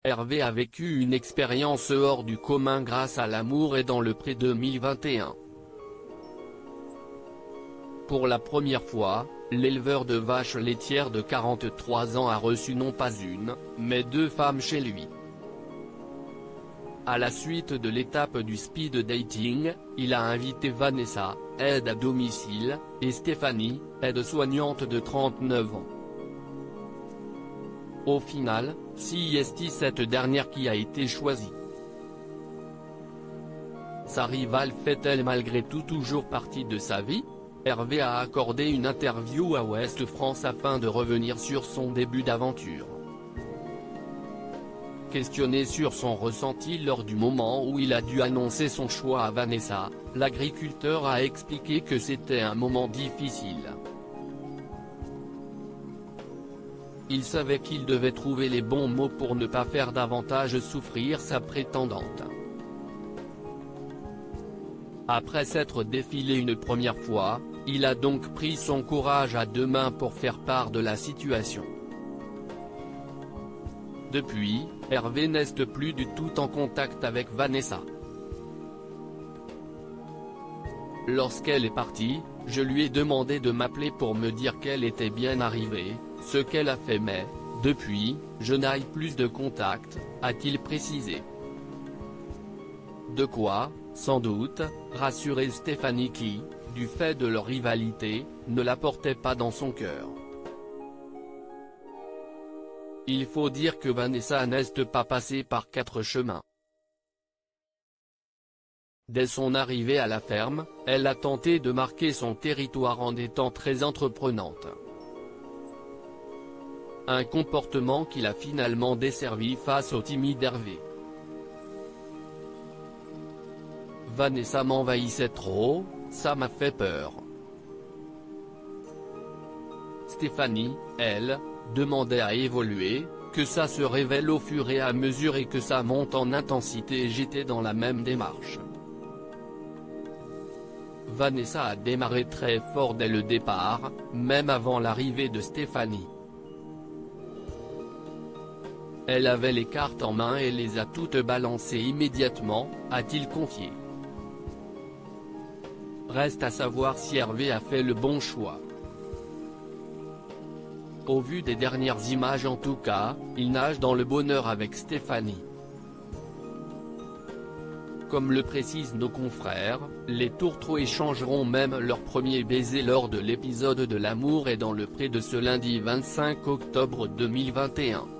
Hervé a vécu une expérience hors du commun grâce à L'amour est dans le pré 2021. Pour la première fois, l'éleveur de vaches laitières de 43 ans a reçu non pas une, mais 2 femmes chez lui. À la suite de l'étape du speed dating, il a invité Vanessa, aide à domicile, et Stéphanie, aide-soignante de 39 ans. Au final, c'est cette dernière qui a été choisie. Sa rivale fait-elle malgré tout toujours partie de sa vie? Hervé a accordé une interview à Ouest France afin de revenir sur son début d'aventure. Questionné sur son ressenti lors du moment où il a dû annoncer son choix à Vanessa, l'agriculteur a expliqué que c'était un moment difficile. Il savait qu'il devait trouver les bons mots pour ne pas faire davantage souffrir sa prétendante. Après s'être défilé une première fois, il a donc pris son courage à 2 mains pour faire part de la situation. Depuis, Hervé n'est plus du tout en contact avec Vanessa. Lorsqu'elle est partie, je lui ai demandé de m'appeler pour me dire qu'elle était bien arrivée, ce qu'elle a fait mais, depuis, je n'ai plus de contact, a-t-il précisé. De quoi, sans doute, rassurer Stéphanie qui, du fait de leur rivalité, ne la portait pas dans son cœur. Il faut dire que Vanessa n'est pas passée par 4 chemins. Dès son arrivée à la ferme, elle a tenté de marquer son territoire en étant très entreprenante. Un comportement qui l'a finalement desservi face au timide Hervé. Vanessa m'envahissait trop, ça m'a fait peur. Stéphanie, elle, demandait à évoluer, que ça se révèle au fur et à mesure et que ça monte en intensité et j'étais dans la même démarche. Vanessa a démarré très fort dès le départ, même avant l'arrivée de Stéphanie. Elle avait les cartes en main et les a toutes balancées immédiatement, a-t-il confié. Reste à savoir si Hervé a fait le bon choix. Au vu des dernières images en tout cas, il nage dans le bonheur avec Stéphanie. Comme le précisent nos confrères, les tourtereaux échangeront même leur premier baiser lors de l'épisode de L'amour est dans le pré de ce lundi 25 octobre 2021.